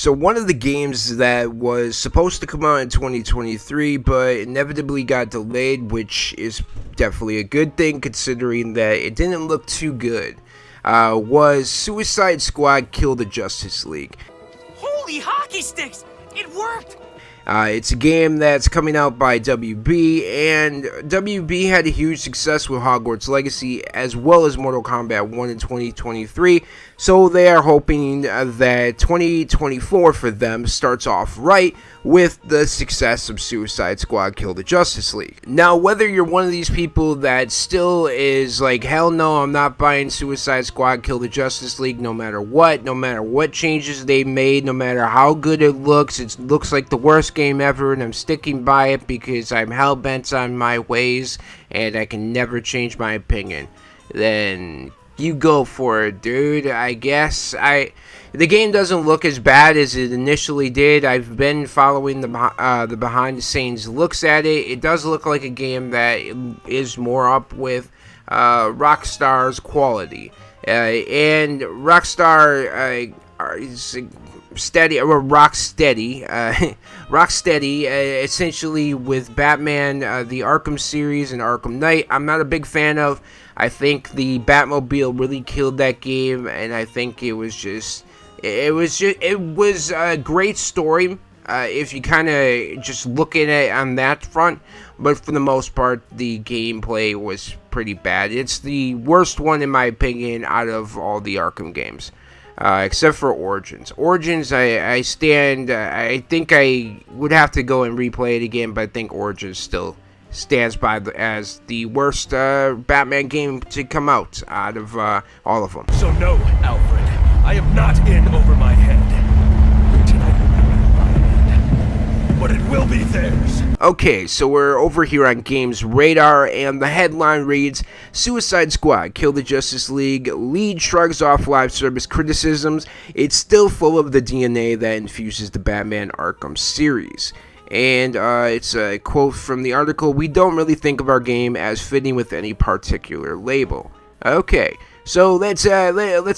So one of the games that was supposed to come out in 2023 but inevitably got delayed, which is definitely a good thing considering that it didn't look too good, was Suicide Squad Kill the Justice League. Holy hockey sticks! It worked! It's a game that's coming out by WB, and WB had a huge success with Hogwarts Legacy as well as Mortal Kombat 1 in 2023, so they are hoping that 2024 for them starts off right with the success of Suicide Squad Kill the Justice League. Now, whether you're one of these people that still is like, hell no, I'm not buying Suicide Squad Kill the Justice League no matter what changes they made, no matter how good it looks like the worst game ever, and I'm sticking by it because I'm hell-bent on my ways and I can never change my opinion, then you go for it, dude. I guess the game doesn't look as bad as it initially did. I've been following the behind the scenes looks at it. It does look like a game that is more up with Rockstar's quality, and Rockstar is Rocksteady, essentially with Batman, the Arkham series, and Arkham Knight. I'm not a big fan of. I think the Batmobile really killed that game, and I think it was a great story if you kind of just look at it on that front. But for the most part, the gameplay was pretty bad. It's the worst one in my opinion out of all the Arkham games. Except for Origins. Origins, I think I would have to go and replay it again, but I think Origins still stands by as the worst Batman game to come out of all of them. So no, Alfred, I am not in over my head. Tonight will not be my head, but it will be theirs. Okay, so we're over here on Games Radar, and the headline reads, Suicide Squad Kill the Justice League, lead shrugs off live service criticisms. It's still full of the DNA that infuses the Batman Arkham series. And it's a quote from the article, we don't really think of our game as fitting with any particular label. Okay, so let's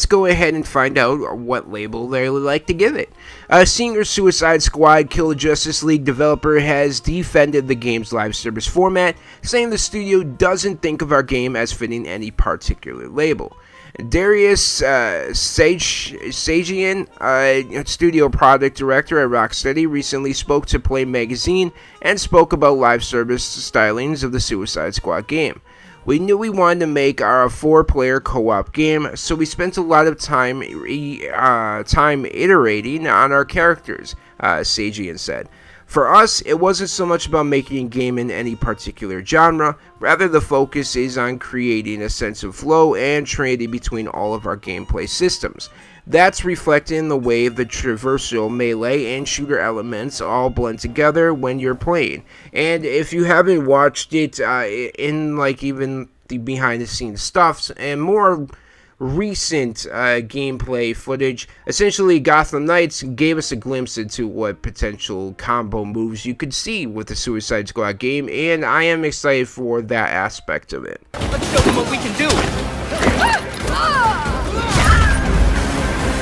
go ahead and find out what label they would like to give it. Senior Suicide Squad Kill the Justice League developer has defended the game's live service format, saying the studio doesn't think of our game as fitting any particular label. Darius Sajian, studio product director at Rocksteady, recently spoke to Play Magazine and spoke about live service stylings of the Suicide Squad game. We knew we wanted to make our 4-player co-op game, so we spent a lot of time iterating on our characters, Sajian said. For us, it wasn't so much about making a game in any particular genre, rather the focus is on creating a sense of flow and trinity between all of our gameplay systems. That's reflected in the way the traversal, melee, and shooter elements all blend together when you're playing. And if you haven't watched it in like even the behind the scenes stuff and more recent gameplay footage, essentially Gotham Knights gave us a glimpse into what potential combo moves you could see with the Suicide Squad game, and I am excited for that aspect of it. Let's show them what we can do!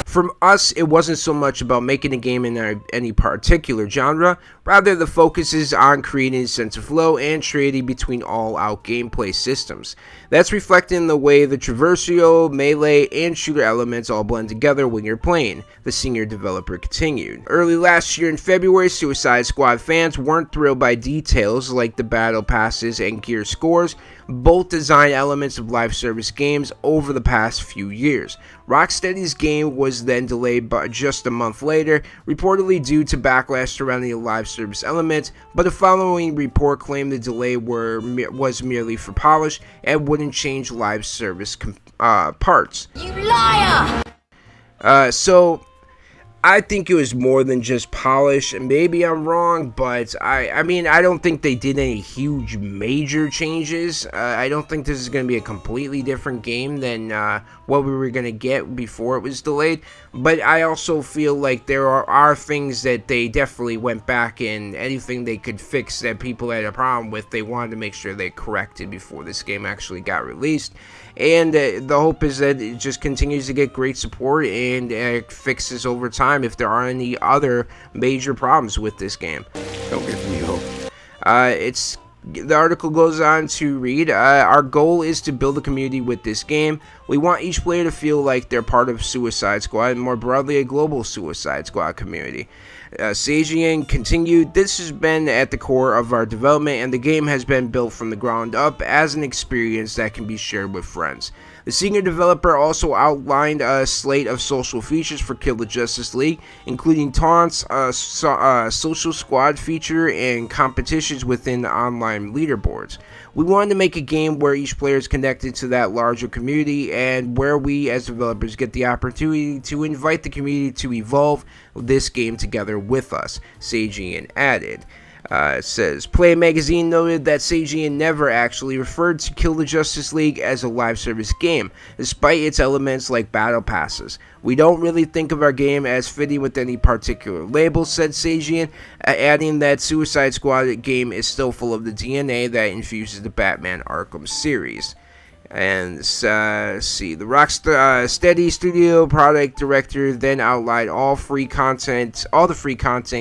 From us, it wasn't so much about making a game in any particular genre, rather the focus is on creating a sense of flow and trinity between all-out gameplay systems. That's reflected in the way the traversal, melee, and shooter elements all blend together when you're playing, the senior developer continued. Early last year in February, Suicide Squad fans weren't thrilled by details like the battle passes and gear scores, both design elements of live service games over the past few years. Rocksteady's game was then delayed by just a month later, reportedly due to backlash surrounding the live service element, but the following report claimed the delay was merely for polish and wouldn't change live service parts. You liar! So I think it was more than just polish, and maybe I'm wrong, but I mean, I don't think they did any huge major changes. I don't think this is going to be a completely different game than what we were going to get before it was delayed, but I also feel like there are things that they definitely went back and anything they could fix that people had a problem with, they wanted to make sure they corrected before this game actually got released. and the hope is that it just continues to get great support and fixes over time if there are any other major problems with this game. Don't give me hope. The article goes on to read, our goal is to build a community with this game. We want each player to feel like they're part of Suicide Squad and more broadly a global Suicide Squad community. Sajian continued, this has been at the core of our development and the game has been built from the ground up as an experience that can be shared with friends. The senior developer also outlined a slate of social features for Kill the Justice League, including taunts, a social squad feature, and competitions within the online leaderboards. We wanted to make a game where each player is connected to that larger community and where we as developers get the opportunity to invite the community to evolve this game together with us, Sajian added. It says, Play Magazine noted that Sajian never actually referred to Kill the Justice League as a live service game, despite its elements like battle passes. We don't really think of our game as fitting with any particular label, said Sajian, adding that Suicide Squad game is still full of the DNA that infuses the Batman Arkham series. And let's see, the rocksteady studio product director then outlined all the free content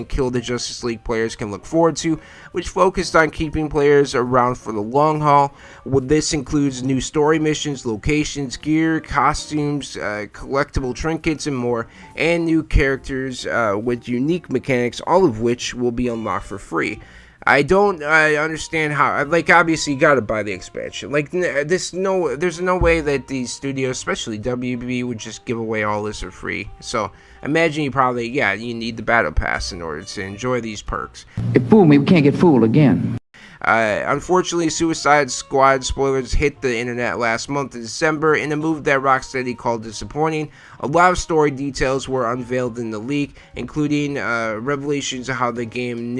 Kill the Justice League players can look forward to, which focused on keeping players around for the long haul. This includes new story missions, locations, gear, costumes, collectible trinkets, and more, and new characters with unique mechanics, all of which will be unlocked for free. I don't understand how, like, obviously you gotta buy the expansion. Like, there's no way that these studios, especially WB, would just give away all this for free. So, imagine you need the battle pass in order to enjoy these perks. It fooled me, we can't get fooled again. Unfortunately, Suicide Squad spoilers hit the internet last month in December in a move that Rocksteady called disappointing. A lot of story details were unveiled in the leak, including revelations of how the game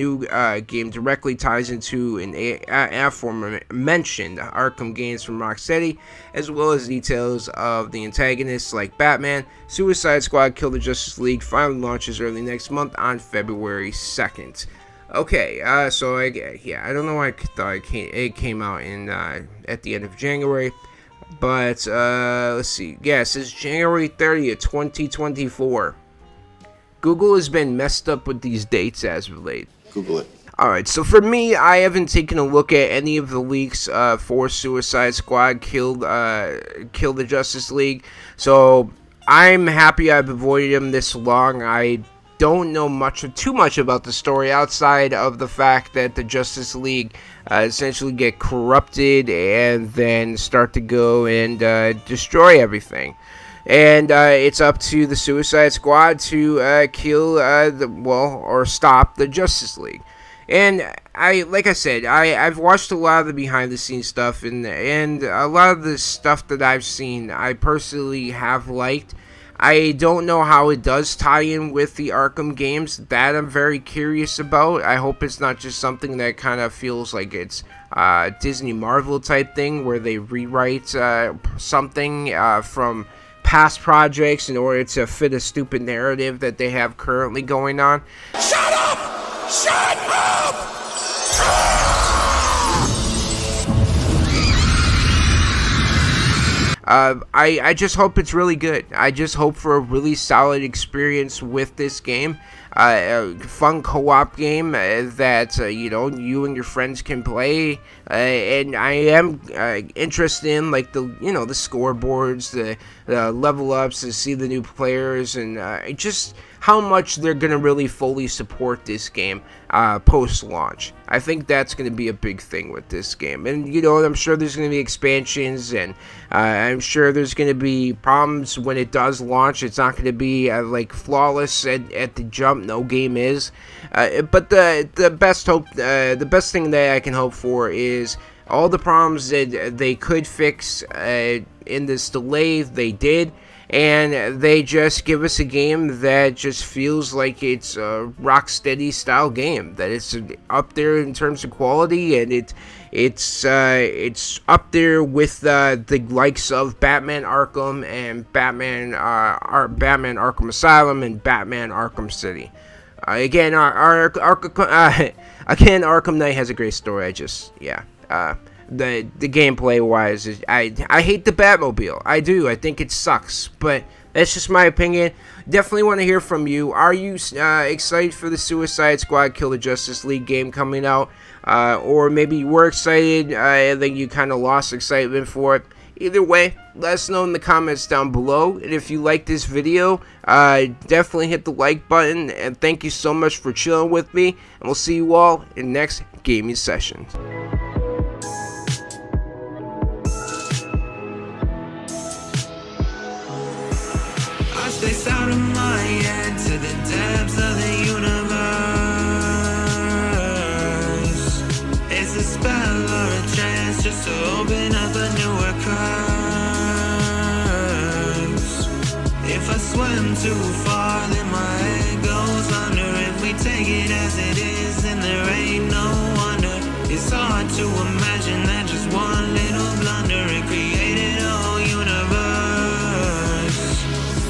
directly ties into an aforementioned Arkham games from Rocksteady, as well as details of the antagonists like Batman. Suicide Squad Kill the Justice League finally launches early next month on February 2nd. Okay, so I don't know why I thought it came out at the end of January, but let's see. Yeah, it says January 30th, 2024. Google has been messed up with these dates as of late. Google it. Alright, so for me, I haven't taken a look at any of the leaks for Suicide Squad Kill the Justice League, so I'm happy I've avoided them this long. I don't know too much about the story outside of the fact that the Justice League essentially get corrupted and then start to go and destroy everything. And it's up to the Suicide Squad to kill or stop the Justice League. And I've watched a lot of the behind the scenes stuff, and a lot of the stuff that I've seen I personally have liked. I don't know how it does tie in with the Arkham games. That I'm very curious about. I hope it's not just something that kind of feels like it's Disney Marvel type thing where they rewrite something from past projects in order to fit a stupid narrative that they have currently going on. Shut up! Shut up! I just hope it's really good. I just hope for a really solid experience with this game. A fun co-op game that you and your friends can play. And I am interested in like the scoreboards, the level ups, to see the new players, and just how much they're gonna really fully support this game post-launch. I think that's gonna be a big thing with this game, and I'm sure there's gonna be expansions, and I'm sure there's gonna be problems when it does launch. It's not gonna be like flawless at the jump. No game is, but the best thing that I can hope for is all the problems that they could fix in this delay. They did. And they just give us a game that just feels like it's a Rocksteady style game. That it's up there in terms of quality, and it's up there with the likes of Batman Arkham and Batman Arkham Asylum and Batman Arkham City. Again, Arkham Knight has a great story. the gameplay wise. I hate the Batmobile. I do. I think it sucks, but that's just my opinion. Definitely want to hear from you. Are you excited for the Suicide Squad Kill the Justice League game coming out? Or maybe you were excited and then you kind of lost excitement for it. Either way, let us know in the comments down below. And if you like this video, definitely hit the like button. And thank you so much for chilling with me. And we'll see you all in next gaming session. Space out of my head to the depths of the universe. It's a spell or a chance just to open up a newer curse. If I swim too far, then my head goes under. If we take it as it is, then there ain't no wonder. It's hard to imagine that just one little blunder it creates